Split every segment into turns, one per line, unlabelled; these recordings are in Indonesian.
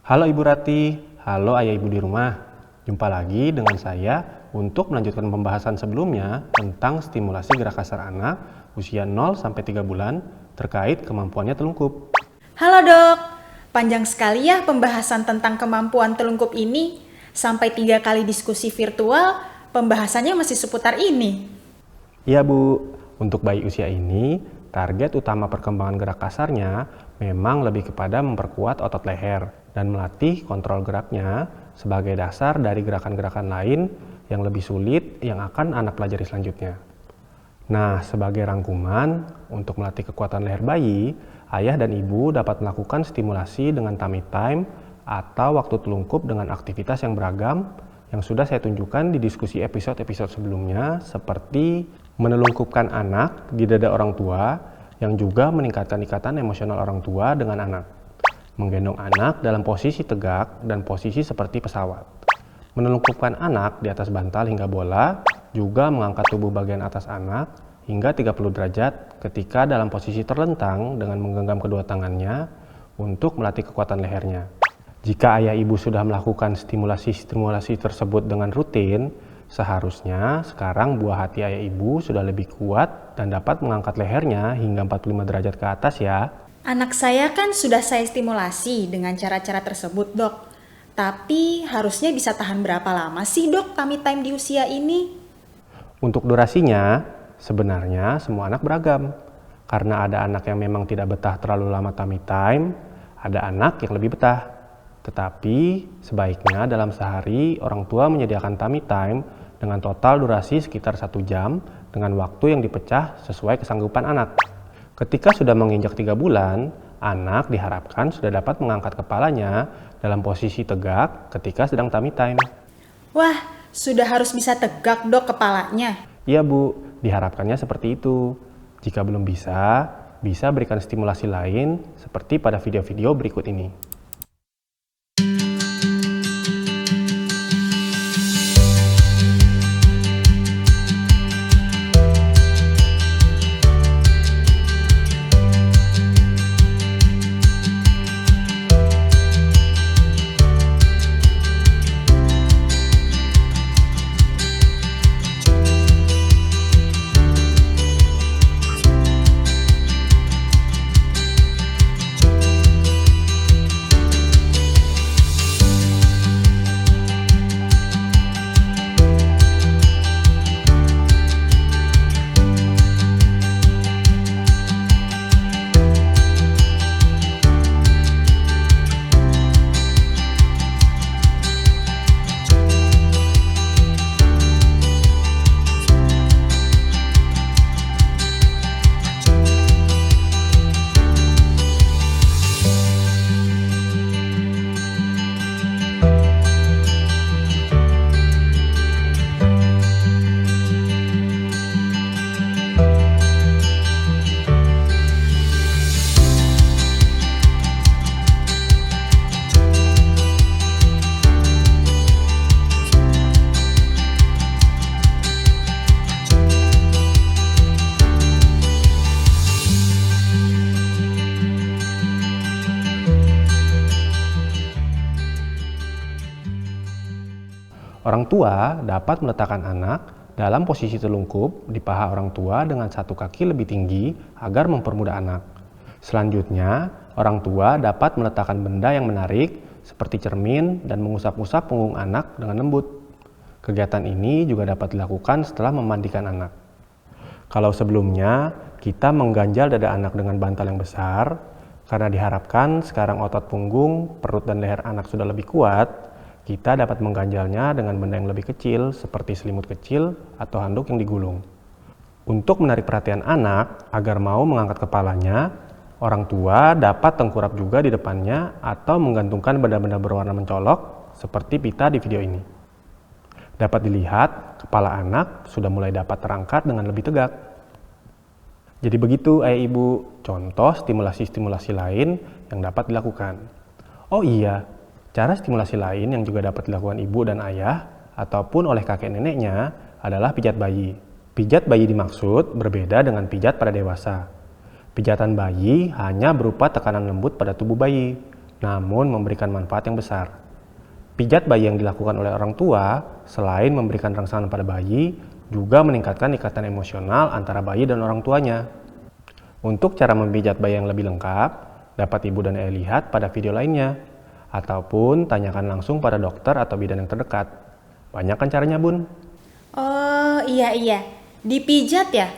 Halo Ibu Rati, halo Ayah Ibu di rumah. Jumpa lagi dengan saya untuk melanjutkan pembahasan sebelumnya tentang stimulasi gerak kasar anak usia 0-3 bulan terkait kemampuannya telungkup.
Halo dok, panjang sekali ya pembahasan tentang kemampuan telungkup ini. Sampai 3 kali diskusi virtual, pembahasannya masih seputar ini.
Iya Bu, untuk bayi usia ini, target utama perkembangan gerak kasarnya memang lebih kepada memperkuat otot leher dan melatih kontrol geraknya sebagai dasar dari gerakan-gerakan lain yang lebih sulit yang akan anak pelajari selanjutnya. Nah, sebagai rangkuman, untuk melatih kekuatan leher bayi, ayah dan ibu dapat melakukan stimulasi dengan tummy time atau waktu telungkup dengan aktivitas yang beragam yang sudah saya tunjukkan di diskusi episode-episode sebelumnya, seperti menelungkupkan anak di dada orang tua yang juga meningkatkan ikatan emosional orang tua dengan anak, menggendong anak dalam posisi tegak dan posisi seperti pesawat, menelungkupkan anak di atas bantal hingga bola, juga mengangkat tubuh bagian atas anak hingga 30 derajat ketika dalam posisi terlentang dengan menggenggam kedua tangannya untuk melatih kekuatan lehernya. Jika ayah ibu sudah melakukan stimulasi tersebut dengan rutin, seharusnya sekarang buah hati ayah ibu sudah lebih kuat dan dapat mengangkat lehernya hingga 45 derajat ke atas ya.
Anak saya kan sudah saya stimulasi dengan cara-cara tersebut dok. Tapi harusnya bisa tahan berapa lama sih dok tummy time di usia ini?
Untuk durasinya, sebenarnya semua anak beragam. Karena ada anak yang memang tidak betah terlalu lama tummy time, ada anak yang lebih betah. Tetapi sebaiknya dalam sehari orang tua menyediakan tummy time dengan total durasi sekitar 1 jam dengan waktu yang dipecah sesuai kesanggupan anak. Ketika sudah menginjak 3 bulan, anak diharapkan sudah dapat mengangkat kepalanya dalam posisi tegak ketika sedang tummy time.
Wah, sudah harus bisa tegak dok kepalanya.
Iya Bu, diharapkannya seperti itu. Jika belum bisa berikan stimulasi lain seperti pada video-video berikut ini. Orang tua dapat meletakkan anak dalam posisi telungkup di paha orang tua dengan satu kaki lebih tinggi agar mempermudah anak. Selanjutnya, orang tua dapat meletakkan benda yang menarik seperti cermin dan mengusap-usap punggung anak dengan lembut. Kegiatan ini juga dapat dilakukan setelah memandikan anak. Kalau sebelumnya kita mengganjal dada anak dengan bantal yang besar, karena diharapkan sekarang otot punggung, perut dan leher anak sudah lebih kuat, kita dapat mengganjalnya dengan benda yang lebih kecil seperti selimut kecil atau handuk yang digulung. Untuk menarik perhatian anak agar mau mengangkat kepalanya, orang tua dapat tengkurap juga di depannya atau menggantungkan benda-benda berwarna mencolok seperti pita di video ini. Dapat dilihat kepala anak sudah mulai dapat terangkat dengan lebih tegak. Jadi begitu ayah ibu, contoh stimulasi-stimulasi lain yang dapat dilakukan. Oh iya, cara stimulasi lain yang juga dapat dilakukan ibu dan ayah ataupun oleh kakek neneknya adalah pijat bayi. Pijat bayi dimaksud berbeda dengan pijat pada dewasa. Pijatan bayi hanya berupa tekanan lembut pada tubuh bayi, namun memberikan manfaat yang besar. Pijat bayi yang dilakukan oleh orang tua, selain memberikan rangsangan pada bayi, juga meningkatkan ikatan emosional antara bayi dan orang tuanya. Untuk cara memijat bayi yang lebih lengkap, dapat ibu dan ayah lihat pada video lainnya, ataupun tanyakan langsung pada dokter atau bidan yang terdekat. Banyak kan caranya, Bun?
Oh iya, dipijat ya?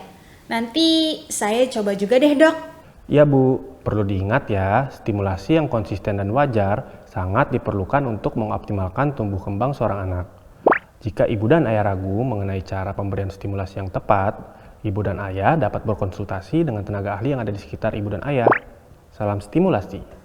Nanti saya coba juga deh dok.
Iya Bu, perlu diingat ya, stimulasi yang konsisten dan wajar sangat diperlukan untuk mengoptimalkan tumbuh kembang seorang anak. Jika ibu dan ayah ragu mengenai cara pemberian stimulasi yang tepat, ibu dan ayah dapat berkonsultasi dengan tenaga ahli yang ada di sekitar ibu dan ayah. Salam stimulasi.